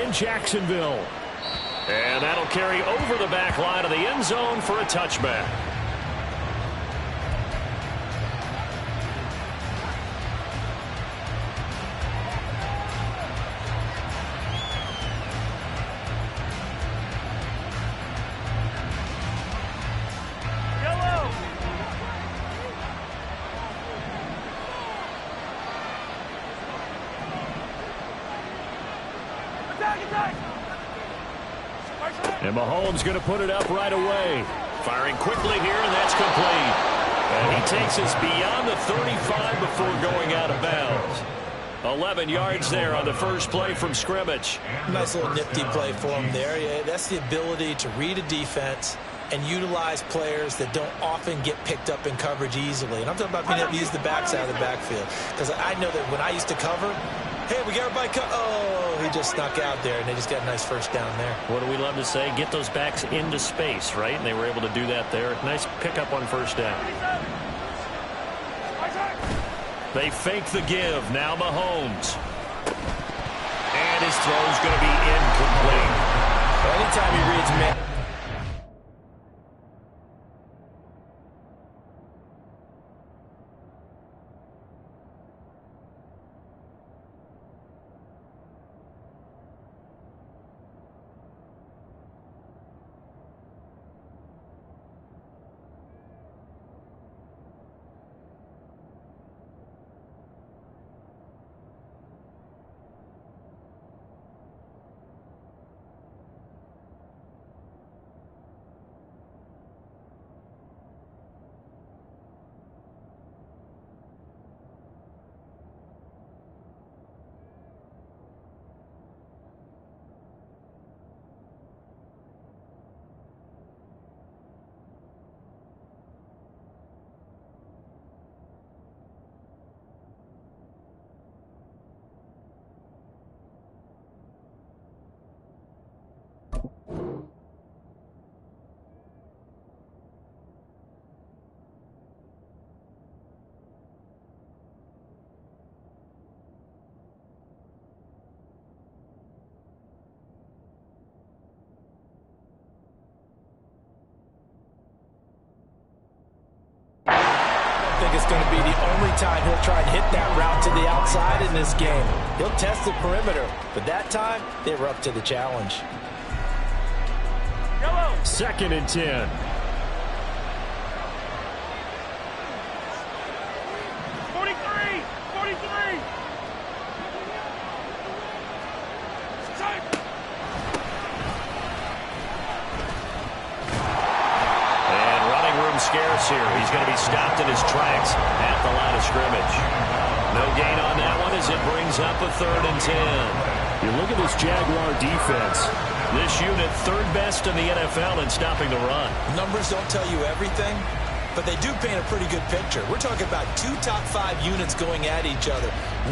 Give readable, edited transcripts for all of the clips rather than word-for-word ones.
in Jacksonville. And that'll carry over the back line of the end zone for a touchback. And Mahomes going to put it up right away. Firing quickly here, and that's complete. And he takes us beyond the 35 before going out of bounds. 11 yards there on the first play from scrimmage. Nice little nifty play for him there. Yeah, that's the ability to read a defense and utilize players that don't often get picked up in coverage easily. And I'm talking about being able to use the backside of the backfield. Because I know that when I used to cover, hey, we got everybody oh, he just snuck out there, and they just got a nice first down there. What do we love to say? Get those backs into space, right? And they were able to do that there. Nice pickup on first down. They fake the give. Now Mahomes. And his throw's going to be incomplete. Anytime he reads man. I think it's going to be the only time he'll try to hit that route to the outside in this game. He'll test the perimeter, but that time they were up to the challenge. 2nd and 10. Scarce here. He's going to be stopped in his tracks at the line of scrimmage. No gain on that one as it brings up a 3rd and 10. You look at this Jaguar defense. This unit 3rd best in the NFL in stopping the run. Numbers don't tell you everything, but they do paint a pretty good picture. We're talking about 2 top 5 units going at each other.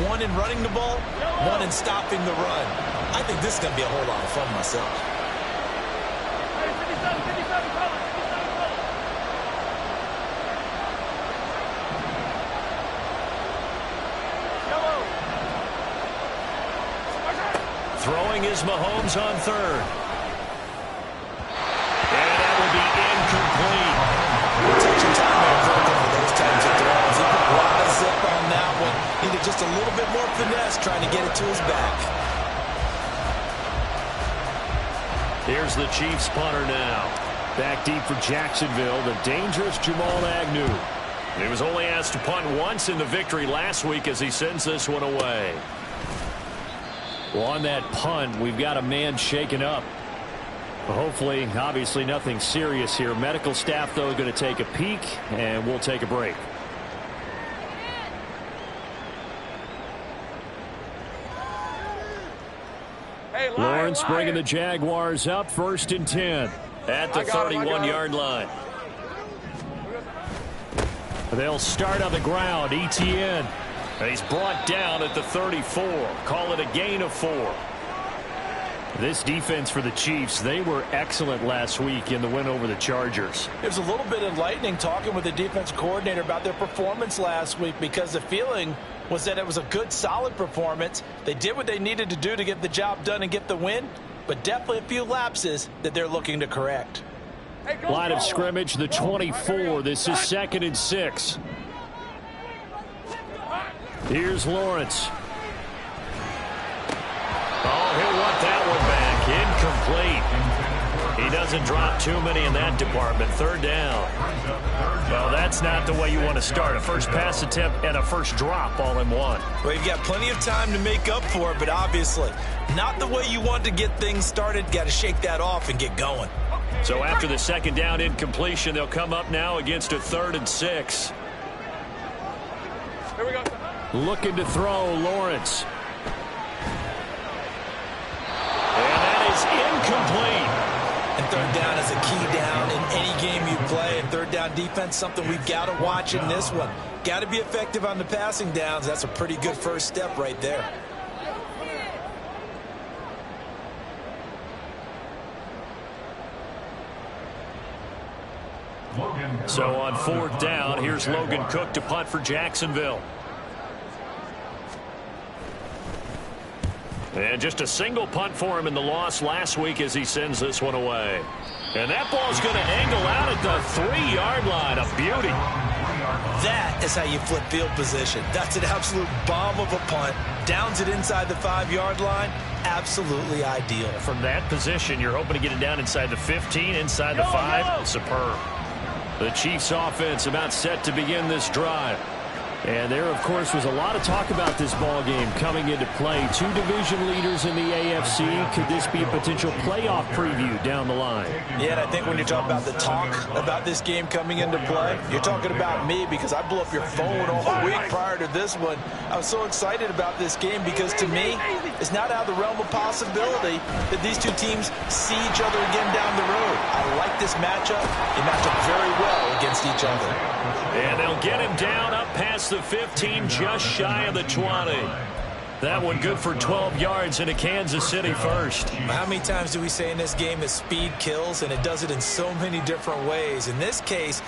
One in running the ball, one in stopping the run. I think this is going to be a whole lot of fun myself. Throwing is Mahomes on 3rd. And that will be incomplete. Take your time there, critical for those types of throws. He put a lot of zip on that one. Needed just a little bit more finesse trying to get it to his back. Here's the Chiefs punter now. Back deep for Jacksonville, the dangerous Jamal Agnew. He was only asked to punt once in the victory last week as he sends this one away. Well, on that punt, we've got a man shaken up. Hopefully, obviously nothing serious here. Medical staff, though, going to take a peek, and we'll take a break. Hey, Lawrence bringing the Jaguars up 1st and 10 at the 31-yard line. They'll start on the ground. ETN. And he's brought down at the 34. Call it a gain of 4. This defense for the Chiefs, they were excellent last week in the win over the Chargers. It was a little bit enlightening talking with the defense coordinator about their performance last week, because the feeling was that it was a good, solid performance. They did what they needed to do to get the job done and get the win, but definitely a few lapses that they're looking to correct. Line of scrimmage, the 24. This is 2nd and 6. Here's Lawrence. Oh, he'll want that one back. Incomplete. He doesn't drop too many in that department. 3rd down. Well, that's not the way you want to start. A first pass attempt and a first drop all in one. Well, you've got plenty of time to make up for it, but obviously not the way you want to get things started. Got to shake that off and get going. So after the 2nd down incompletion, they'll come up now against a 3rd and 6. Here we go. Looking to throw, Lawrence. And that is incomplete. And 3rd down is a key down in any game you play. And 3rd down defense, something we've got to watch in this one. Got to be effective on the passing downs. That's a pretty good first step right there. So on 4th down, here's Logan Cook to punt for Jacksonville. And just a single punt for him in the loss last week as he sends this one away. And that ball's going to angle out at the 3-yard line. A beauty. That is how you flip field position. That's an absolute bomb of a punt. Downs it inside the 5-yard line. Absolutely ideal. From that position, you're hoping to get it down inside the 15, inside the 5. Superb. The Chiefs offense about set to begin this drive. And there, of course, was a lot of talk about this ball game coming into play. 2 division leaders in the AFC. Could this be a potential playoff preview down the line? Yeah, and I think when you talk about the talk about this game coming into play, you're talking about me, because I blew up your phone all week prior to this one. I was so excited about this game because, to me, it's not out of the realm of possibility that these two teams see each other again down the road. I like this matchup. They match up very well against each other. And they'll get him down up past the 15, just shy of the 20. That one good for 12 yards into Kansas City first. How many times do we say in this game that speed kills, and it does it in so many different ways? In this case,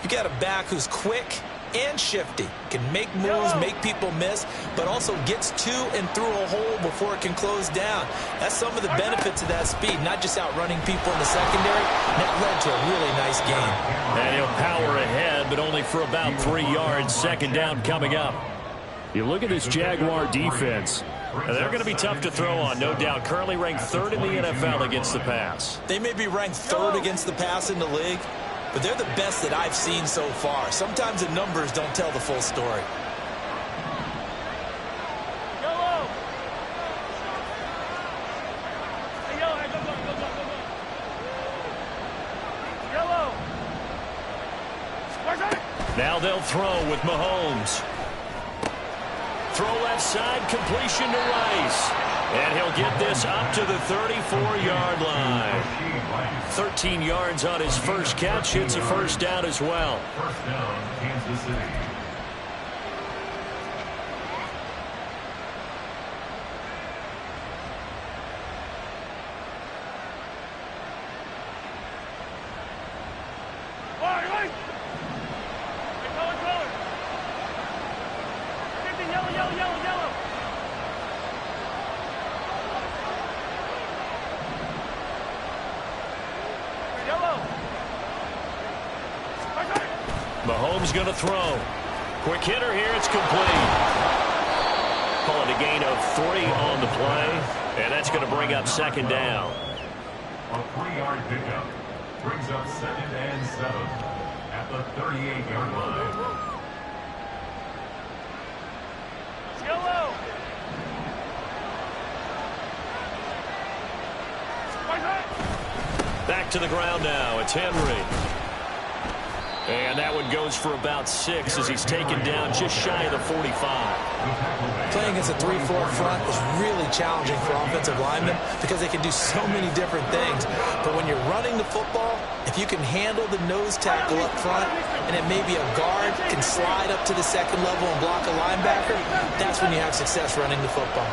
you got a back who's quick and shifty, can make moves, make people miss, but also gets to and through a hole before it can close down. That's some of the benefits of that speed, not just outrunning people in the secondary. And that led to a really nice game. And he'll power ahead, but only for about 3 yards. 2nd down coming up. You look at this Jaguar defense. They're going to be tough to throw on, no doubt. Currently ranked 3rd in the NFL against the pass. They may be ranked 3rd against the pass in the league, but they're the best that I've seen so far. Sometimes the numbers don't tell the full story. Now they'll throw with Mahomes. Throw left side, completion to Rice. And he'll get this up to the 34-yard line. 13 yards on his first catch. It's a first down as well. First down, Kansas City. Mahomes going to throw. Quick hitter here. It's complete. Call it a gain of 3 on the play. And that's going to bring up 2nd down. A 3-yard pickup brings up 2nd and 7 at the 38-yard line. Back to the ground now. It's Henry. And that one goes for about 6 as he's taken down just shy of the 45. Playing against a 3-4 front is really challenging for offensive linemen because they can do so many different things. But when you're running the football, if you can handle the nose tackle up front, and it may be a guard can slide up to the 2nd level and block a linebacker, that's when you have success running the football.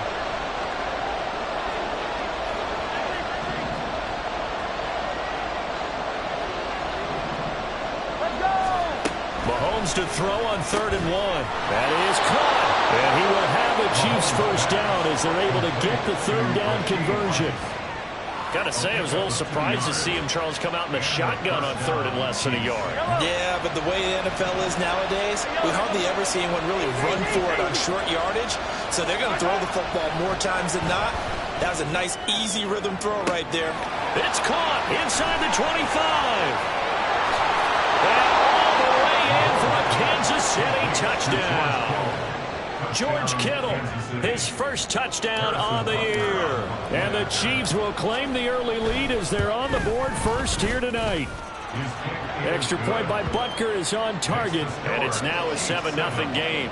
comes to throw on 3rd and 1. That is caught. And he will have the Chiefs first down as they're able to get the 3rd down conversion. Got to say, I was a little surprised to see him, Charles, come out in the shotgun on 3rd and less than a yard. Yeah, but the way the NFL is nowadays, we hardly ever see anyone really run for it on short yardage. So they're going to throw the football more times than not. That was a nice, easy rhythm throw right there. It's caught inside the 25. And all the way in for a Kansas City touchdown. George Kittle, his first touchdown on the year. And the Chiefs will claim the early lead as they're on the board first here tonight. Extra point by Butker is on target, and it's now a 7-0 game.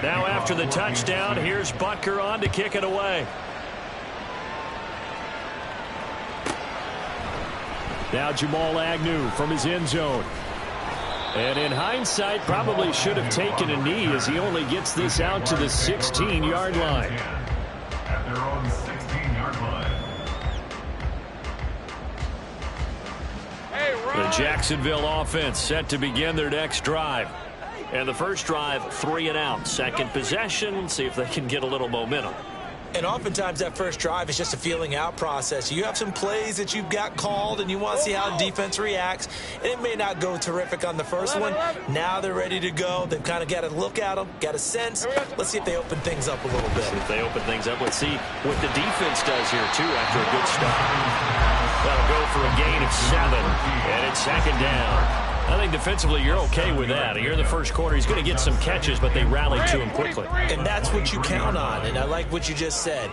Now after the touchdown, here's Butker on to kick it away. Now Jamal Agnew from his end zone. And in hindsight, probably should have taken a knee as he only gets this out to the 16-yard line. At their own 16-yard line. The Jacksonville offense set to begin their next drive. And the first drive, 3 and out. Second possession, see if they can get a little momentum. And oftentimes that first drive is just a feeling out process. You have some plays that you've got called and you want to see how defense reacts. And it may not go terrific on the first one. Now they're ready to go. They've kind of got to look at them, got a sense. Let's see if they open things up a little bit. See if they open things up. Let's see what the defense does here, too, after a good start. That'll go for a gain of 7. And it's 2nd down. I think defensively you're okay with that. Here in the first quarter, he's going to get some catches, but they rallied to him quickly. And that's what you count on, and I like what you just said.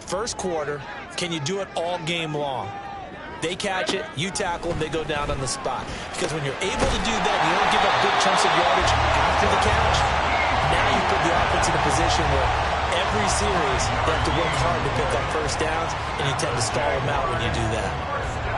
First quarter, can you do it all game long? They catch it, you tackle them, they go down on the spot. Because when you're able to do that, you don't give up big chunks of yardage after the catch. Now you put the offense in a position where every series they have to work hard to pick up first downs, and you tend to stall them out when you do that.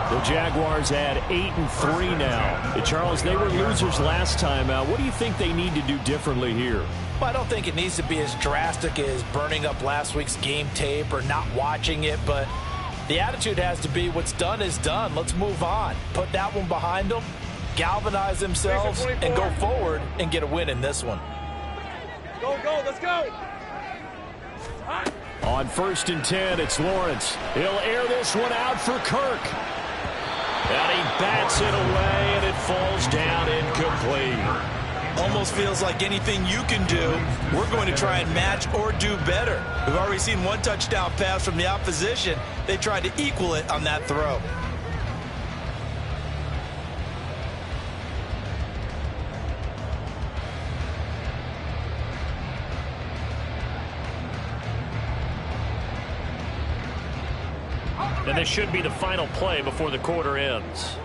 The Jaguars add 8-3 now. Charles, they were losers last time out. What do you think they need to do differently here? Well, I don't think it needs to be as drastic as burning up last week's game tape or not watching it, but the attitude has to be what's done is done. Let's move on. Put that one behind them, galvanize themselves, and go forward and get a win in this one. Go, let's go. On 1st and 10, it's Lawrence. He'll air this one out for Kirk. And he bats it away, and it falls down incomplete. Almost feels like anything you can do, we're going to try and match or do better. We've already seen one touchdown pass from the opposition. They tried to equal it on that throw. And this should be the final play before the quarter ends.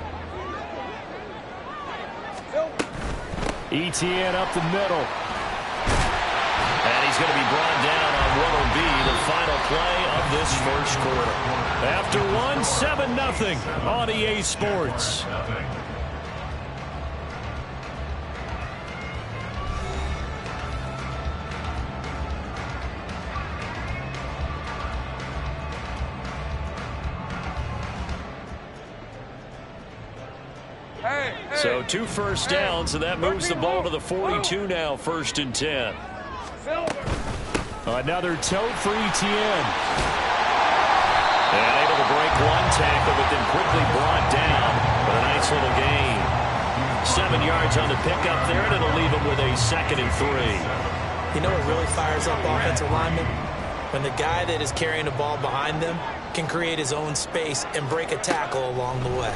Etienne up the middle. And he's going to be brought down on what will be the final play of this first quarter. After 7-0 on EA Sports. So 2 first downs, and that moves the ball to the 42 now, 1st and 10. Another tote for Etienne. And able to break one tackle, but then quickly brought down with a nice little gain. 7 yards on the pickup there, and it'll leave him with a 2nd and 3. You know what really fires up offensive linemen? When the guy that is carrying the ball behind them can create his own space and break a tackle along the way.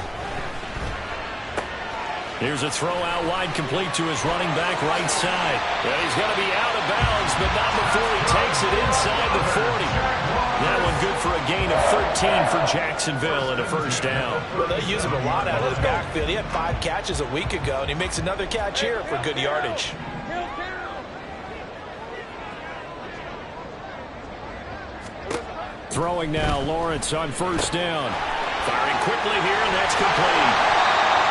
Here's a throw out wide, complete to his running back right side. And he's going to be out of bounds, but not before he takes it inside the 40. That one good for a gain of 13 for Jacksonville and a first down. Well, they use him a lot out of the backfield. He had 5 catches a week ago, and he makes another catch here for good yardage. Throwing now, Lawrence on 1st down. Firing quickly here, and that's complete.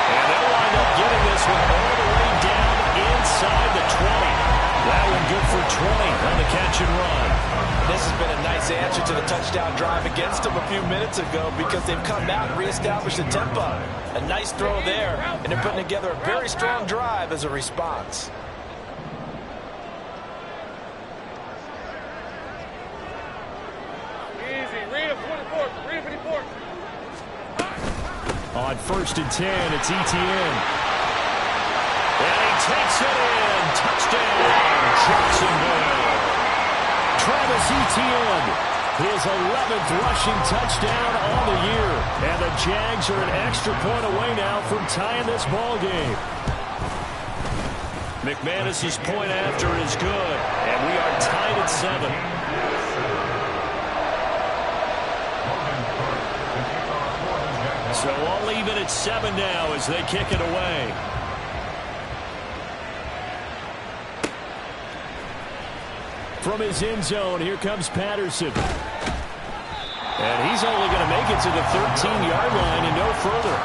And they'll wind up getting this one all the way down inside the 20. That one good for 20 on the catch and run. This has been a nice Jags' answer to the touchdown drive against them a few minutes ago because they've come out and reestablished the tempo. A nice throw there, and they're putting together a very strong drive as a response. Easy. Read him 24. Read him 24. On 1st and 10, it's Etienne. And he takes it in. Touchdown, Jacksonville. Travis Etienne, his 11th rushing touchdown on the year. And the Jags are an extra point away now from tying this ball game. McManus's point after is good, and we are tied at 7. So all even at 7 now as they kick it away. From his end zone, here comes Patterson. And he's only going to make it to the 13-yard line and no further.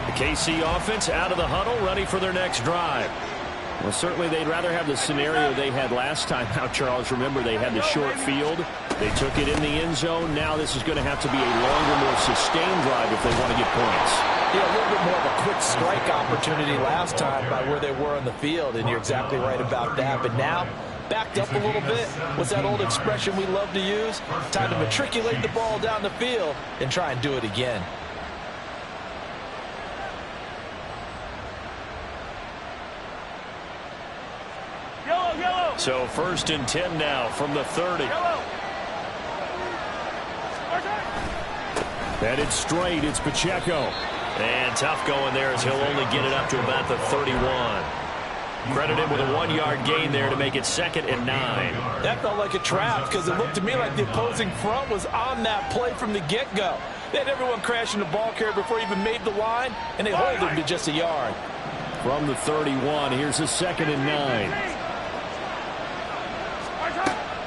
The KC offense out of the huddle, ready for their next drive. Well, certainly they'd rather have the scenario they had last time out, Charles. Remember, they had the short field. They took it in the end zone. Now this is going to have to be a longer, more sustained drive if they want to get points. Yeah, a little bit more of a quick strike opportunity last time by where they were on the field, and you're exactly right about that. But now, backed up a little bit. What's that old expression we love to use? Time to matriculate the ball down the field and try and do it again. So 1st and 10 now from the 30. Headed straight, it's Pacheco. And tough going there as he'll only get it up to about the 31. Credited with a 1-yard gain there to make it 2nd and 9. That felt like a trap because it looked to me like the opposing front was on that play from the get-go. They had everyone crashing the ball carrier before he even made the line, and they hold him to just a yard. From the 31, here's a 2nd and 9.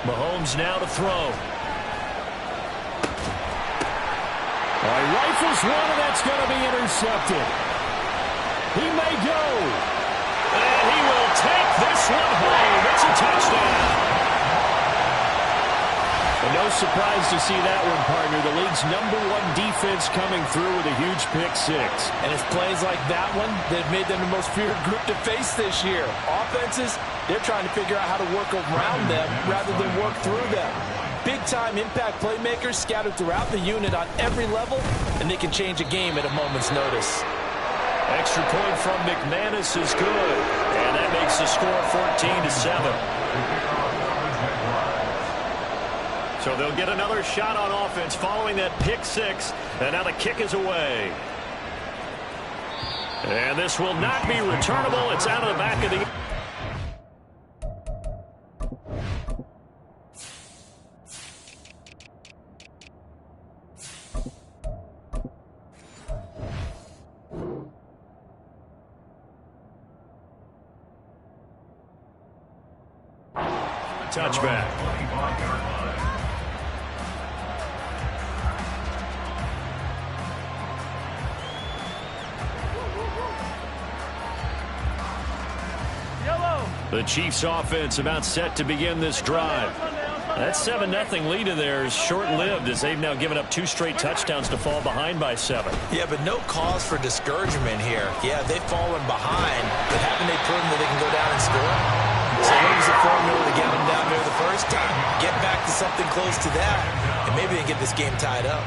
Mahomes now to throw. Rifles one, and that's going to be intercepted. He may go. And he will take this one home. It's a touchdown. And no surprise to see that one, partner. The league's #1 defense coming through with a huge pick-6. And it's plays like that one that have made them the most feared group to face this year. Offenses, they're trying to figure out how to work around them rather than work through them. Big-time impact playmakers scattered throughout the unit on every level, and they can change a game at a moment's notice. Extra point from McManus is good, and that makes the score 14-7. So they'll get another shot on offense following that pick-6, and now the kick is away. And this will not be returnable. It's out of the back of the... Touchback. The Chiefs offense about set to begin this drive. That 7-0 lead of theirs short-lived as they've now given up 2 straight touchdowns to fall behind by 7. Yeah, but no cause for discouragement here. Yeah, they've fallen behind, but haven't they proven that they can go down and score? So what was the formula to get them down there the first time? Get back to something close to that, and maybe they get this game tied up.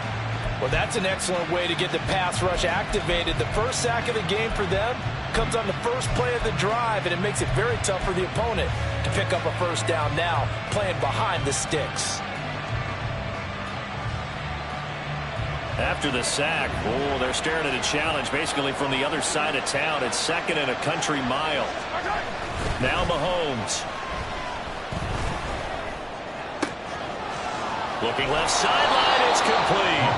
Well, that's an excellent way to get the pass rush activated. The first sack of the game for them comes on the first play of the drive, and it makes it very tough for the opponent to pick up a first down now, playing behind the sticks. After the sack, they're staring at a challenge basically from the other side of town. It's 2nd and a country mile. Now Mahomes. Looking left sideline, it's complete.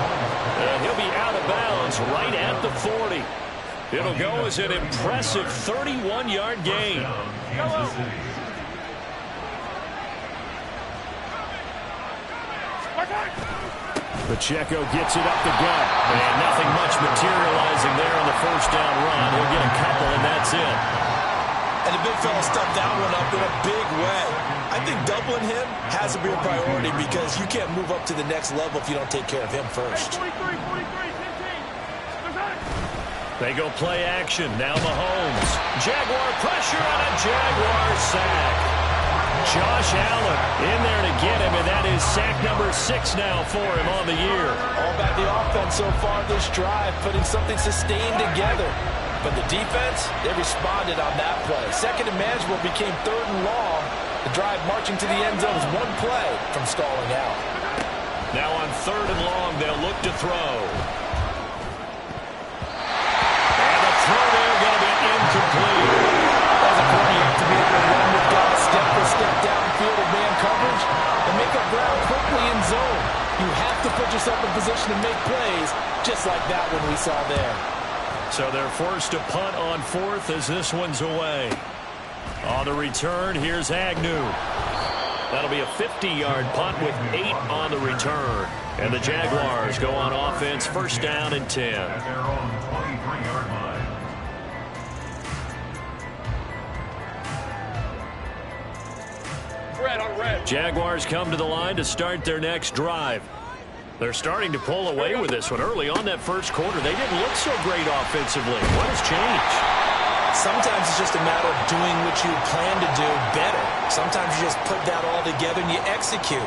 And he'll be out of bounds right at the 40. It'll go as an impressive 31-yard gain. Pacheco gets it up the gut. And nothing much materializing there on the first down run. He'll get a couple, and that's it. And the big fella stuffed that one up in a big way. I think doubling him has to be a priority because you can't move up to the next level if you don't take care of him first. 43, 15. They go play action. Now Mahomes. Jaguar pressure on a Jaguar sack. Josh Allen in there to get him, and that is sack number 6 now for him on the year. All about the offense so far this drive, putting something sustained together. But the defense, they responded on that play. Second and manageable became 3rd and long. The drive marching to the end zone is one play from stalling out. Now on 3rd and long, they'll look to throw. And the throw there going to be incomplete. As a corner, you have to be able to run with guys step for step downfield of man coverage and make up ground quickly in zone. You have to put yourself in position to make plays, just like that one we saw there. So they're forced to punt on 4th as this one's away. On the return, here's Agnew. That'll be a 50-yard punt with 8 on the return. And the Jaguars go on offense, first down and 10. At their own 23-yard line. Red on red. Jaguars come to the line to start their next drive. They're starting to pull away with this one. Early on that first quarter, they didn't look so great offensively. What has changed? Sometimes it's just a matter of doing what you plan to do better. Sometimes you just put that all together and you execute.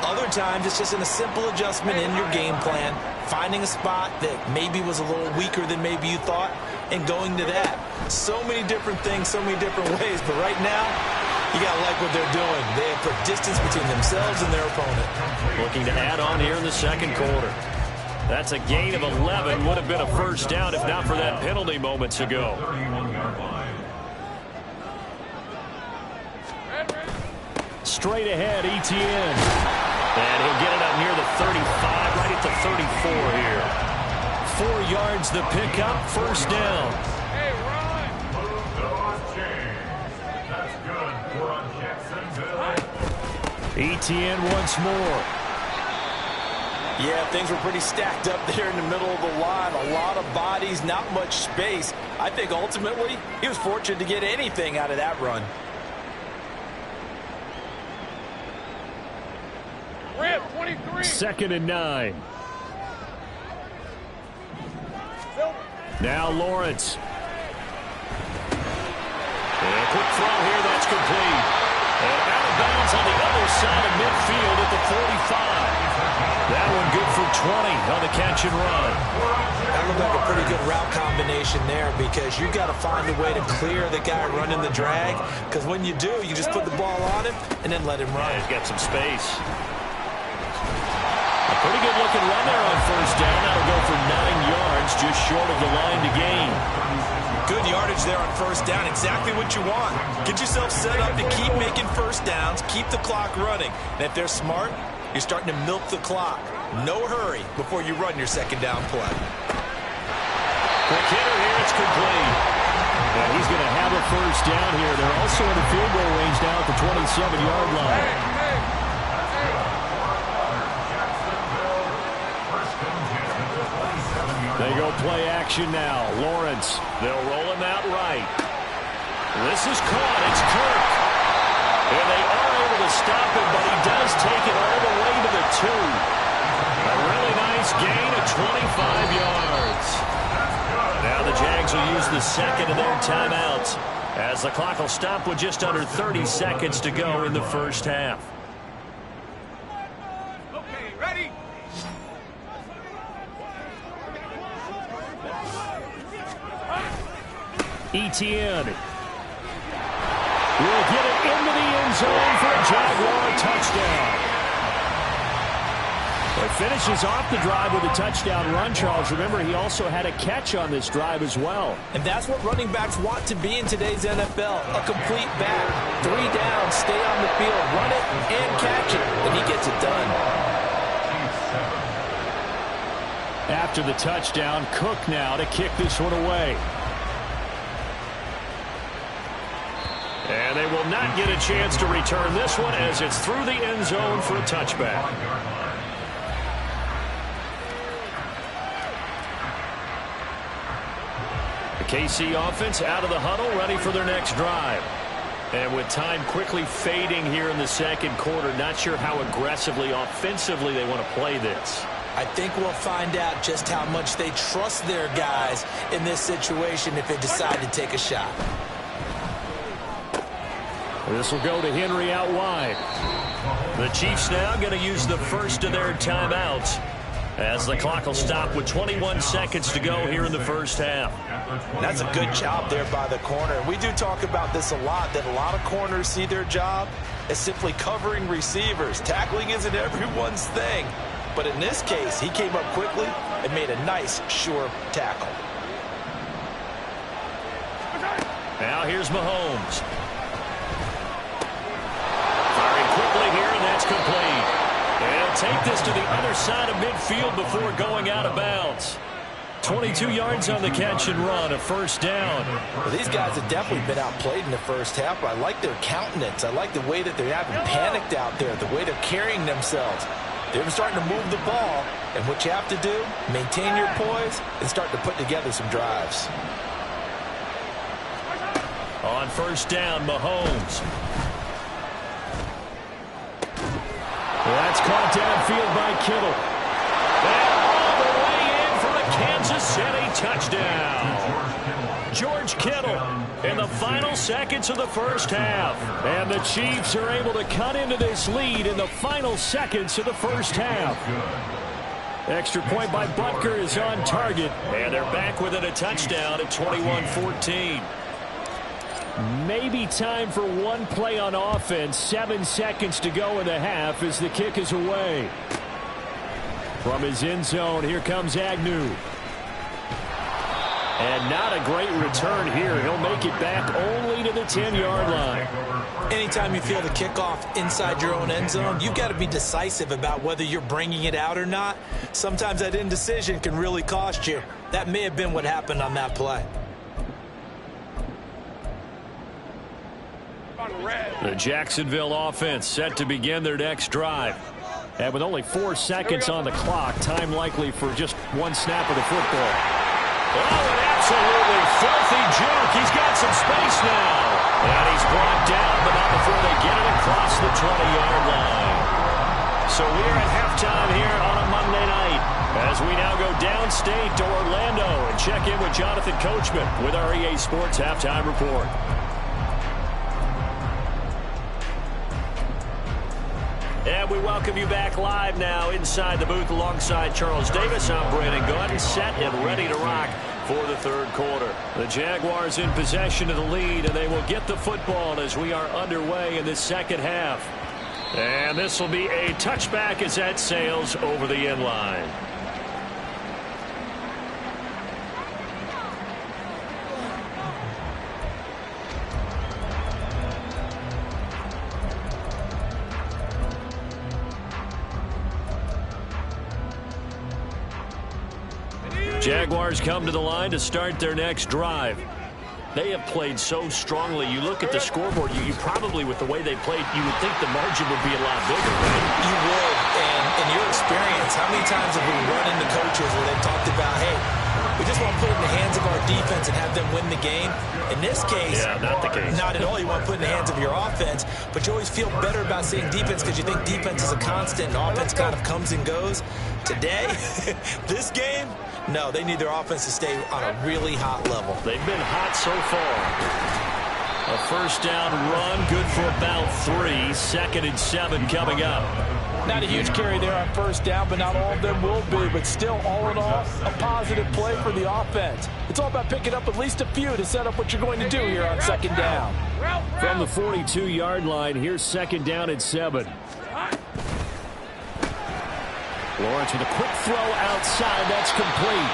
Other times it's just in a simple adjustment in your game plan, finding a spot that maybe was a little weaker than maybe you thought, and going to that. So many different things, so many different ways, but right now, you got to like what they're doing. They have put distance between themselves and their opponent. Looking to add on here in the second quarter. That's a gain of 11. Would have been a first down if not for that penalty moments ago. 31-yard line. Straight ahead, Etienne. And he'll get it up near the 35, right at the 34 here. 4 yards the pickup, first down. Hey, run. Move those chains. That's good for Jacksonville. Etienne once more. Yeah, things were pretty stacked up there in the middle of the line. A lot of bodies, not much space. I think ultimately he was fortunate to get anything out of that run. Red 23. 2nd and 9. Now Lawrence. And a quick throw here, that's complete. And out of bounds on the other side of midfield at the 45. That one good for 20 on the catch and run. That looked like a pretty good route combination there because you've got to find a way to clear the guy running the drag, because when you do, you just put the ball on him and then let him run. Yeah, he's got some space. A pretty good looking run there on first down. That'll go for 9 yards, just short of the line to gain. Good yardage there on first down. Exactly what you want. Get yourself set up to keep making first downs, keep the clock running. And if they're smart, you're starting to milk the clock. No hurry before you run your second down play. Quick hitter here, it's complete. And he's going to have a first down here. They're also in the field goal range now at the 27-yard line. They go play action now. Lawrence, they'll roll him out right. This is caught. It's Kirk. And they are able to stop him, but he does take it all the way to the 2. A really nice gain of 25 yards. Now the Jags will use the second of their timeouts as the clock will stop with just under 30 seconds to go in the first half. Okay, ready? Etienne will get it into the end zone for a Jaguar touchdown. It finishes off the drive with a touchdown run, Charles. Remember, he also had a catch on this drive as well. And that's what running backs want to be in today's NFL, a complete back. 3 down, stay on the field, run it and catch it, and he gets it done. After the touchdown, Cook now to kick this one away. And they will not get a chance to return this one as it's through the end zone for a touchback. The KC offense out of the huddle, ready for their next drive. And with time quickly fading here in the second quarter, not sure how aggressively, offensively they want to play this. I think we'll find out just how much they trust their guys in this situation if they decide to take a shot. This will go to Henry out wide. The Chiefs now going to use the first of their timeouts as the clock will stop with 21 seconds to go here in the first half. That's a good job there by the corner. We do talk about this a lot, that a lot of corners see their job as simply covering receivers. Tackling isn't everyone's thing. But in this case, he came up quickly and made a nice, sure tackle. Now here's Mahomes. Firing quickly here, and that's complete. And he'll take this to the other side of midfield before going out of bounds. 22 yards on the catch and run, a first down. Well, these guys have definitely been outplayed in the first half, but I like their countenance. I like the way that they haven't panicked out there, the way they're carrying themselves. They're starting to move the ball, and what you have to do, maintain your poise and start to put together some drives. On first down, Mahomes. That's caught downfield by Kittle. And all the way in for a Kansas City touchdown. George Kittle in the final seconds of the first half. And the Chiefs are able to cut into this lead in the final seconds of the first half. Extra point by Butker is on target. And they're back within a touchdown at 21-14. Maybe time for one play on offense. 7 seconds to go in the half as the kick is away. From his end zone, here comes Agnew. And not a great return here. He'll make it back only to the 10-yard line. Anytime you feel the kickoff inside your own end zone, you've got to be decisive about whether you're bringing it out or not. Sometimes that indecision can really cost you. That may have been what happened on that play. The Jacksonville offense set to begin their next drive. And with only 4 seconds on the clock, time likely for just one snap of the football. Oh, an absolutely filthy juke. He's got some space now. And he's brought down, but not before they get it across the 20-yard line. So we're at halftime here on a Monday night as we now go downstate to Orlando and check in with Jonathan Coachman with our EA Sports Halftime Report. And we welcome you back live now inside the booth alongside Charles Davis. I'm Brandon Gunn, set and ready to rock for the third quarter. The Jaguars in possession of the lead, and they will get the football as we are underway in the second half. And this will be a touchback as that sails over the end line. Jaguars come to the line to start their next drive. They have played so strongly. You look at the scoreboard, you probably, with the way they played, you would think the margin would be a lot bigger, right? You would, and in your experience, how many times have we run into coaches where they've talked about, hey, we just want to put it in the hands of our defense and have them win the game? In this case, not the case. Not at all. You want to put it in the hands of your offense, but you always feel better about saying defense because you think defense is a constant and offense kind of comes and goes. Today, this game, no, they need their offense to stay on a really hot level. They've been hot so far. A first down run, good for about 3. 2nd and 7 coming up. Not a huge carry there on first down, but not all of them will be. But still, all in all, a positive play for the offense. It's all about picking up at least a few to set up what you're going to do here on second down. From the 42-yard line, here's 2nd down and 7. Lawrence with a quick throw outside. That's complete.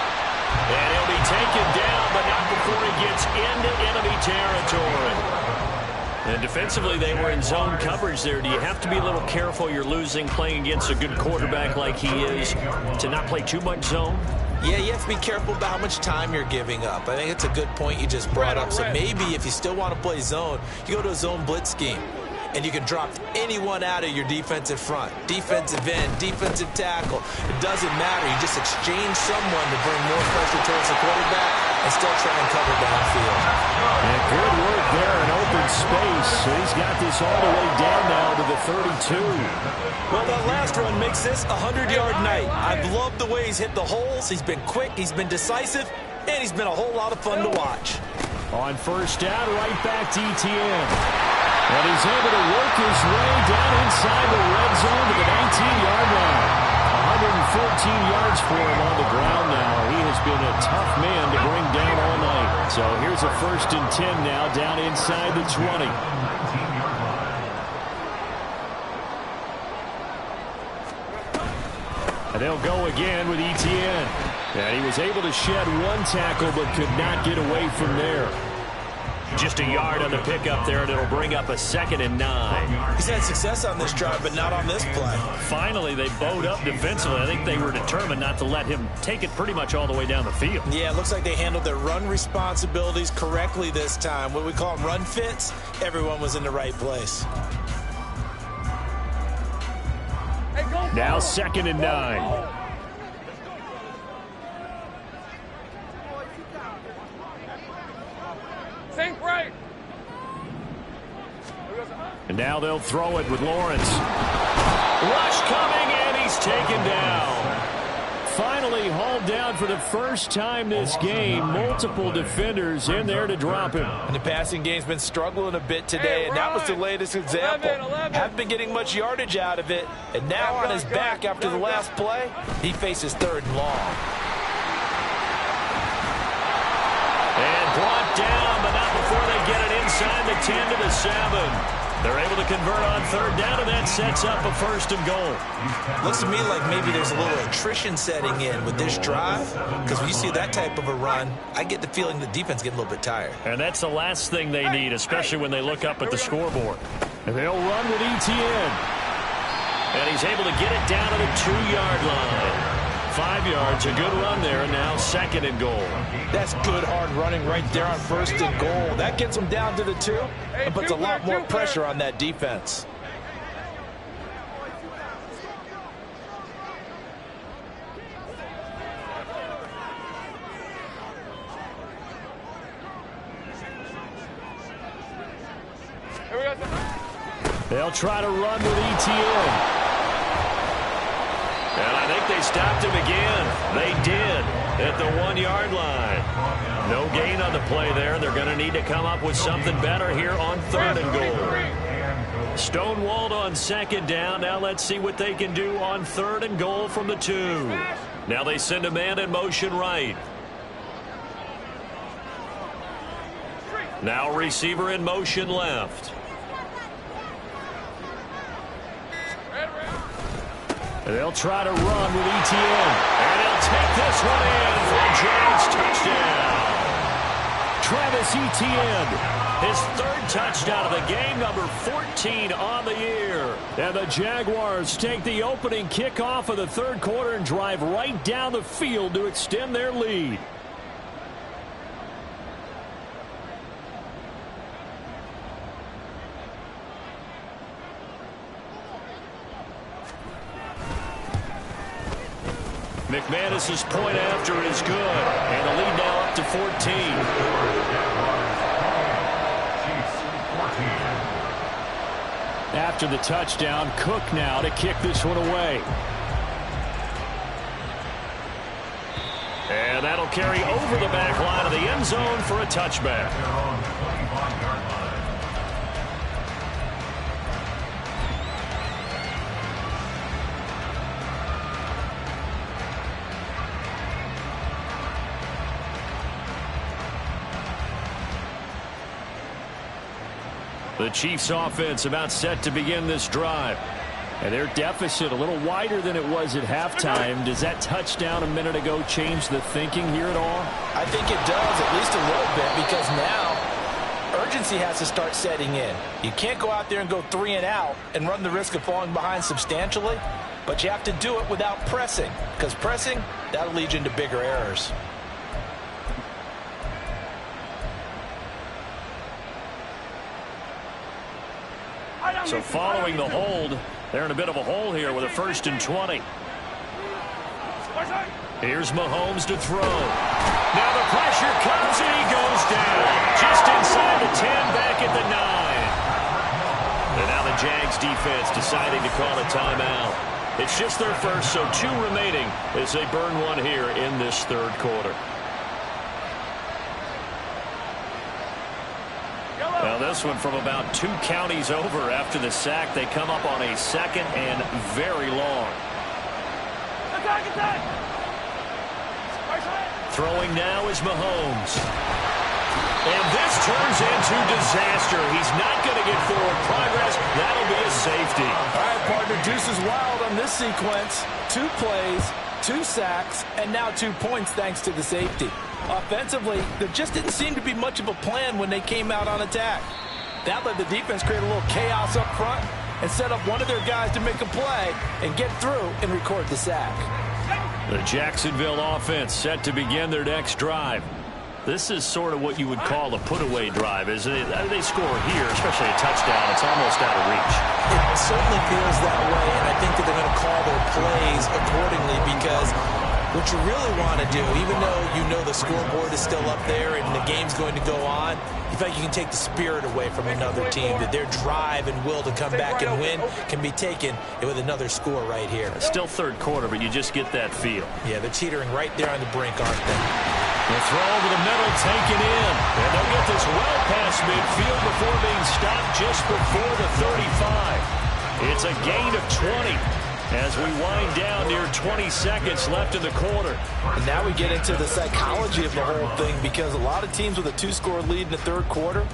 And he'll be taken down, but not before he gets into enemy territory. And defensively, they were in zone coverage there. Do you have to be a little careful? You're losing playing against a good quarterback like he is to not play too much zone? Yeah, you have to be careful about how much time you're giving up. I think it's a good point you just brought up. So maybe if you still want to play zone, you go to a zone blitz scheme. and you can drop anyone out of your defensive front. Defensive end, defensive tackle. It doesn't matter. You just exchange someone to bring more pressure towards the quarterback and still try and cover downfield. And good work there in open space. So he's got this all the way down now to the 32. Well, that last run makes this a 100-yard night. I've loved the way he's hit the holes. He's been quick, he's been decisive, and he's been a whole lot of fun to watch. On first down, right back to ETN. And he's able to work his way down inside the red zone to the 19-yard line. 114 yards for him on the ground now. He has been a tough man to bring down all night. So here's a 1st and 10 now down inside the 20. And they'll go again with ETN. And he was able to shed one tackle but could not get away from there. Just a yard on the pickup there, and it'll bring up a 2nd and 9. He's had success on this drive, but not on this play. Finally, they bowed up defensively. I think they were determined not to let him take it pretty much all the way down the field. Yeah, it looks like they handled their run responsibilities correctly this time. What we call run fits, everyone was in the right place. Now 2nd and 9. Think right. And now they'll throw it with Lawrence. Rush coming, and he's taken down. Finally hauled down for the first time this game. Multiple defenders in there to drop him. And the passing game's been struggling a bit today, and that was the latest example. 11. Haven't been getting much yardage out of it, and now on his back after the last play, he faces 3rd and long. And brought down, but not before they get it inside the 10 to the 7. They're able to convert on 3rd down, and that sets up a 1st and goal. Looks to me like maybe there's a little attrition setting in with this drive, because when you see that type of a run, I get the feeling the defense getting a little bit tired. And that's the last thing they need, especially when they look up at the scoreboard. And they'll run with ETN. And he's able to get it down to the 2-yard line. 5 yards, a good run there, and now 2nd and goal. That's good hard running right there on 1st and goal. That gets them down to the 2 and puts a lot more pressure on that defense. They'll try to run with ETN. And I think they stopped him again. They did at the 1-yard line. No gain on the play there. They're going to need to come up with something better here on 3rd and goal. Stonewalled on 2nd down. Now let's see what they can do on 3rd and goal from the 2. Now they send a man in motion right. Now receiver in motion left. And they'll try to run with ETN. And he'll take this one in for a Giants touchdown. Travis Etienne, his 3rd touchdown of the game, number 14 on the year. And the Jaguars take the opening kickoff of the 3rd quarter and drive right down the field to extend their lead. McManus's point after is good, and the lead now up to 14. After the touchdown, Cook now to kick this one away. And that'll carry over the back line of the end zone for a touchback. The Chiefs offense about set to begin this drive. And their deficit a little wider than it was at halftime. Does that touchdown a minute ago change the thinking here at all? I think it does, at least a little bit, because now urgency has to start setting in. You can't go out there and go 3 and out and run the risk of falling behind substantially, but you have to do it without pressing, because pressing, that'll lead you into bigger errors. So following the hold, they're in a bit of a hole here with a 1st and 20. Here's Mahomes to throw. Now the pressure comes and he goes down. Just inside the 10, back at the 9. And now the Jags defense deciding to call a timeout. It's just their first, so 2 remaining as they burn one here in this 3rd quarter. Well, this one from about 2 counties over after the sack. They come up on a 2nd and very long. Throwing now is Mahomes. And this turns into disaster. He's not going to get forward progress. That'll be a safety. All right, partner, deuce is wild on this sequence. 2 plays, 2 sacks, and now 2 points thanks to the safety. Offensively, there just didn't seem to be much of a plan when they came out on attack. That let the defense create a little chaos up front and set up one of their guys to make a play and get through and record the sack. The Jacksonville offense set to begin their next drive. This is sort of what you would call a put-away drive, isn't it? They score here, especially a touchdown. It's almost out of reach. It certainly feels that way, and I think that they're going to call their plays accordingly because what you really want to do, even though you know the scoreboard is still up there and the game's going to go on, you feel like you can take the spirit away from another team, that their drive and will to come back and win can be taken with another score right here. It's still 3rd quarter, but you just get that feel. Yeah, they're teetering right there on the brink, aren't they? The throw over the middle, taken in. And they'll get this well past midfield before being stopped just before the 35. It's a gain of 20 as we wind down near 20 seconds left in the quarter. And now we get into the psychology of the whole thing, because a lot of teams with a 2-score lead in the 3rd quarter,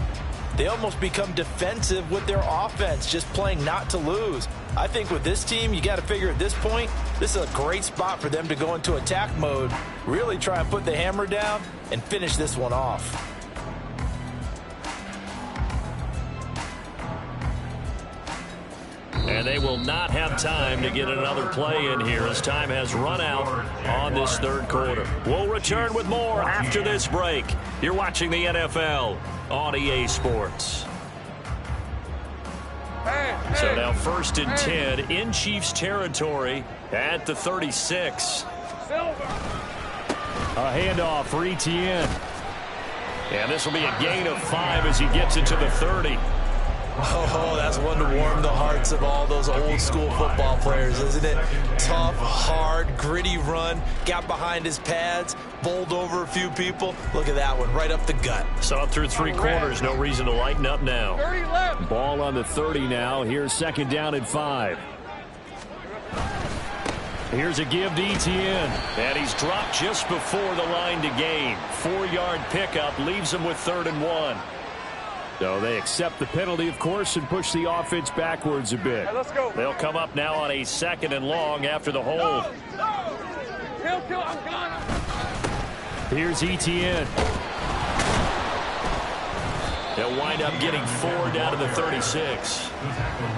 they almost become defensive with their offense, just playing not to lose. I think with this team, you got to figure at this point, this is a great spot for them to go into attack mode, really try and put the hammer down and finish this one off. And they will not have time to get another play in here as time has run out on this 3rd quarter. We'll return with more after this break. You're watching the NFL on EA Sports. So now 1st and 10 in Chiefs territory at the 36. A handoff for Etienne. And this will be a gain of 5 as he gets it to the 30. Oh, that's one to warm the hearts of all those old school football players, isn't it? Tough, hard, gritty run, got behind his pads, bowled over a few people. Look at that one, right up the gut. Saw it through 3 quarters, no reason to lighten up now. 30 left. Ball on the 30 now. Here's 2nd down and 5. Here's a give to Etienne. And he's dropped just before the line to gain. 4-yard pickup leaves him with 3rd and 1. So they accept the penalty, of course, and push the offense backwards a bit. Right, let's go. They'll come up now on a 2nd and long after the hold. Kill, I'm gone. Here's Etienne. They'll wind up getting 4 down to the 36.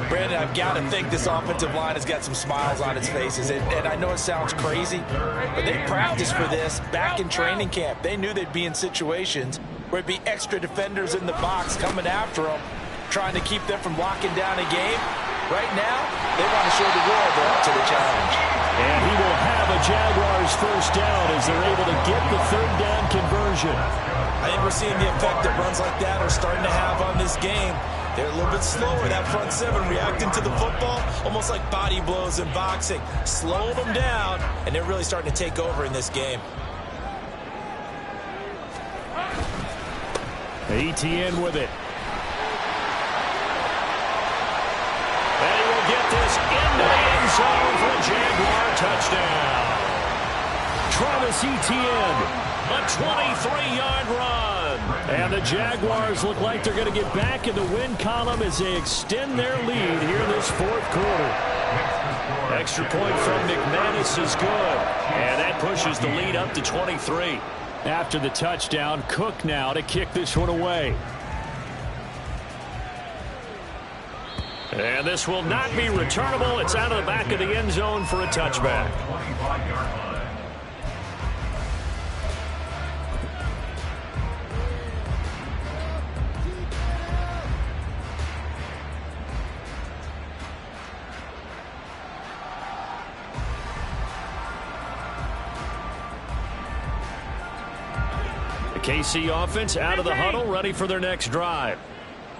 Brandon, I've got to think this offensive line has got some smiles on its faces. And I know it sounds crazy, but they practiced for this back in training camp. They knew they'd be in situations where it'd be extra defenders in the box coming after them, trying to keep them from locking down a game. Right now, they want to show the world they're up to the challenge. And he will have a Jaguars 1st down as they're able to get the 3rd down conversion. I think we're seeing the effect that runs like that are starting to have on this game. They're a little bit slower, that front 7, reacting to the football, almost like body blows in boxing. Slow them down, and they're really starting to take over in this game. Etienne with it. And he will get this into the end zone for a Jaguar touchdown. Travis Etienne, a 23-yard run. And the Jaguars look like they're going to get back in the win column as they extend their lead here in this 4th quarter. Extra point from McManus is good. And that pushes the lead up to 23. After the touchdown, Cook now to kick this one away. And this will not be returnable. It's out of the back of the end zone for a touchback. KC offense out of the huddle, ready for their next drive.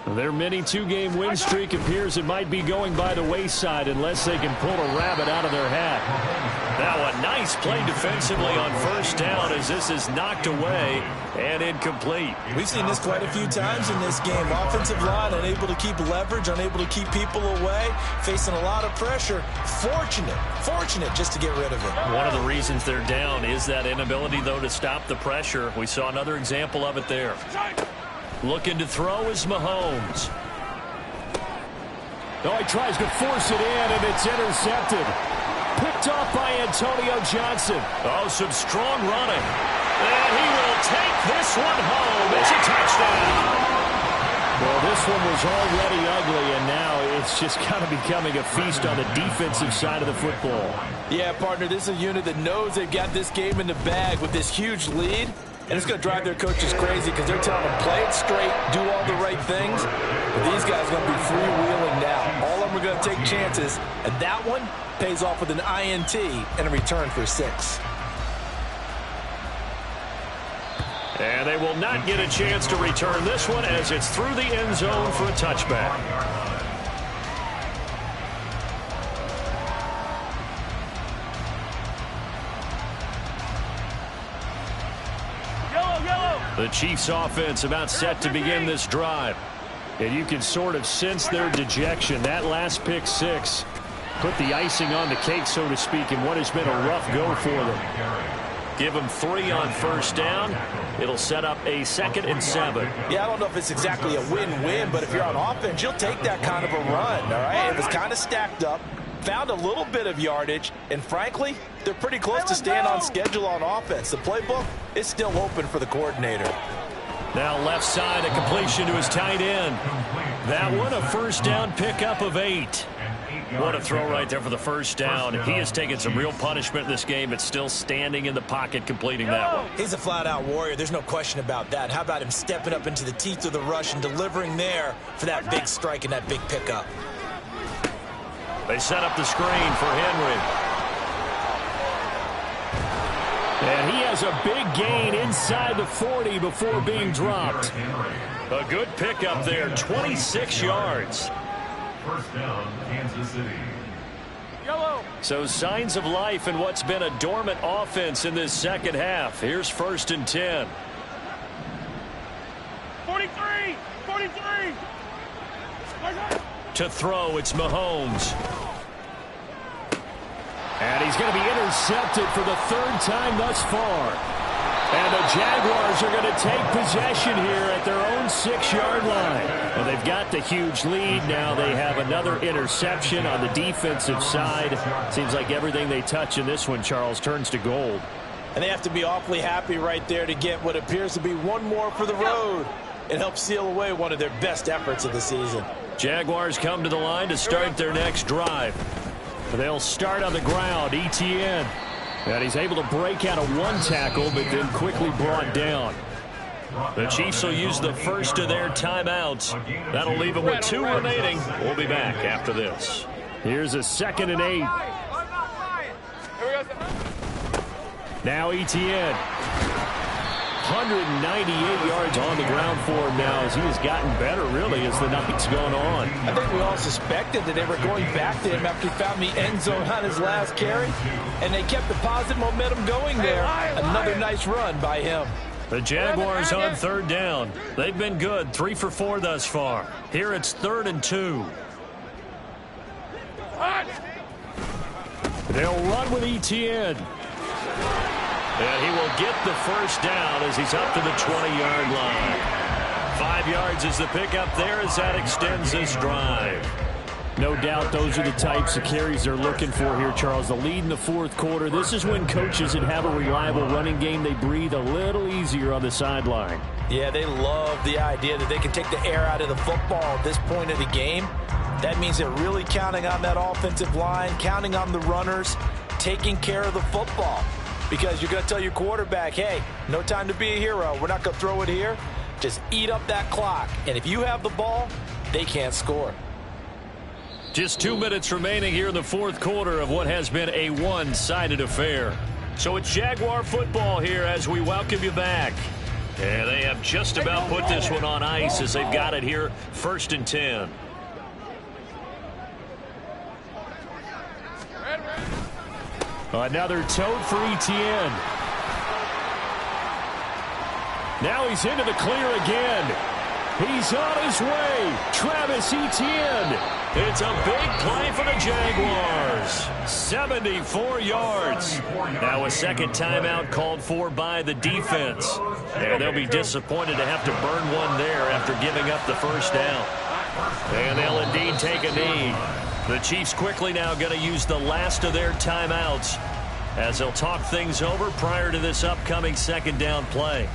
Their mini two-game win streak appears it might be going by the wayside unless they can pull a rabbit out of their hat. Now a nice play defensively on first down as this is knocked away and incomplete. We've seen this quite a few times in this game. Offensive line unable to keep leverage, unable to keep people away, facing a lot of pressure. Fortunate just to get rid of it. One of the reasons they're down is that inability, though, to stop the pressure. We saw another example of it there. Looking to throw is Mahomes. Oh, he tries to force it in, and it's intercepted. Picked off by Antonio Johnson. Oh, some strong running. And he will take this one home. It's a touchdown. Well, this one was already ugly, and now it's just kind of becoming a feast on the defensive side of the football. Yeah, partner, this is a unit that knows they've got this game in the bag with this huge lead. And it's going to drive their coaches crazy because they're telling them play it straight, do all the right things. But these guys are going to be freewheeling now. All of them are going to take chances. And that one pays off with an INT and a return for 6. And they will not get a chance to return this one as it's through the end zone for a touchback. The Chiefs offense about set to begin this drive. And you can sort of sense their dejection. That last pick 6 put the icing on the cake, so to speak, in what has been a rough go for them. Give them 3 on first down. It'll set up a 2nd and 7. Yeah, I don't know if it's exactly a win-win, but if you're on offense, you'll take that kind of a run, all right? It was kind of stacked up. Found a little bit of yardage, and frankly, they're pretty close to staying on schedule on offense. The playbook is still open for the coordinator. Now left side, a completion to his tight end. That one, a first down pickup of 8. What a throw right there for the first down. He has taken some real punishment in this game, but still standing in the pocket completing that one. He's a flat-out warrior. There's no question about that. How about him stepping up into the teeth of the rush and delivering there for that big strike and that big pickup? They set up the screen for Henry. And he has a big gain inside the 40 before being dropped. A good pickup there, 26 yards. First down, Kansas City. So signs of life in what's been a dormant offense in this second half. Here's 1st and 10. 43! To throw, it's Mahomes. And he's going to be intercepted for the 3rd time thus far. And the Jaguars are going to take possession here at their own 6-yard line. Well, they've got the huge lead. Now they have another interception on the defensive side. Seems like everything they touch in this one, Charles, turns to gold. And they have to be awfully happy right there to get what appears to be one more for the road. It helps seal away one of their best efforts of the season. Jaguars come to the line to start their next drive. They'll start on the ground. Etienne. And he's able to break out of 1 tackle, but then quickly brought down. The Chiefs will use the first of their timeouts. That'll leave them with 2 remaining. We'll be back after this. Here's a 2nd and 8. Now Etienne. 198 yards on the ground for him now as he has gotten better, really, as the night's gone on. I think we all suspected that they were going back to him after he found the end zone on his last carry, and they kept the positive momentum going there. Another nice run by him. The Jaguars on 3rd down. They've been good, 3 for 4 thus far. Here it's 3rd and 2. They'll run with Etienne. And he will get the first down as he's up to the 20-yard line. 5 yards is the pickup there as that extends this drive. No doubt those are the types of carries they're looking for here, Charles. The lead in the 4th quarter. This is when coaches that have a reliable running game, they breathe a little easier on the sideline. Yeah, they love the idea that they can take the air out of the football at this point of the game. That means they're really counting on that offensive line, counting on the runners, taking care of the football. Because you're going to tell your quarterback, hey, no time to be a hero. We're not going to throw it here. Just eat up that clock. And if you have the ball, they can't score. Just 2 minutes remaining here in the 4th quarter of what has been a one-sided affair. So it's Jaguar football here as we welcome you back. And they have just about put this one on ice as they've got it here, 1st and 10. Another tote for Etienne. Now he's into the clear again. He's on his way. Travis Etienne. It's a big play for the Jaguars. 74 yards. Now a second timeout called for by the defense. And they'll be disappointed to have to burn one there after giving up the first down. And they'll indeed take a knee. The Chiefs quickly now going to use the last of their timeouts as they'll talk things over prior to this upcoming second down play.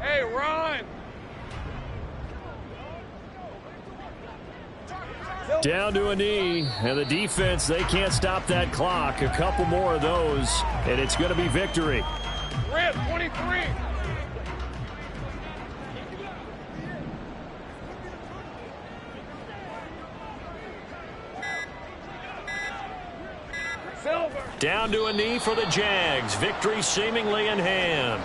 Hey, run! Down to a knee, and the defense, they can't stop that clock. A couple more of those, and it's going to be victory. Rip, 23! Silver! Down to a knee for the Jags. Victory seemingly in hand.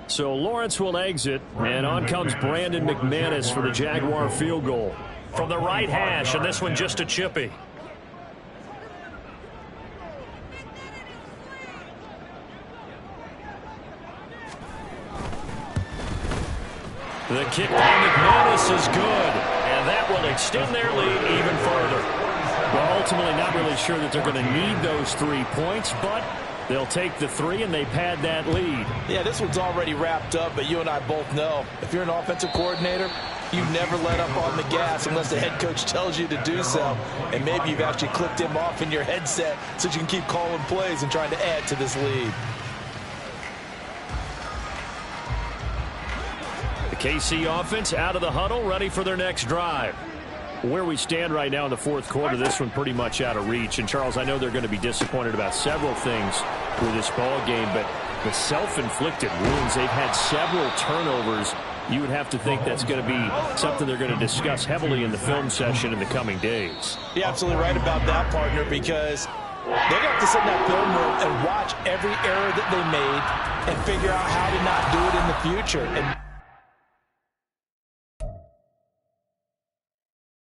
So Lawrence will exit, and on comes Brandon McManus for the Jaguar field goal. From the right hash, and this one just a chippy. The kick by McManus is good, and that will extend their lead even further. Well, ultimately not really sure that they're going to need those 3 points, but they'll take the 3 and they pad that lead. Yeah, this one's already wrapped up, but you and I both know if you're an offensive coordinator, you never let up on the gas unless the head coach tells you to do so. And maybe you've actually clicked him off in your headset so you can keep calling plays and trying to add to this lead. The KC offense out of the huddle, ready for their next drive. Where we stand right now in the fourth quarter, this one pretty much out of reach. And, Charles, I know they're going to be disappointed about several things with this ball game, but the self-inflicted wounds, they've had several turnovers. You would have to think that's going to be something they're going to discuss heavily in the film session in the coming days. You're absolutely right about that, partner, because they're going to have to sit in that film room and watch every error that they made and figure out how to not do it in the future. And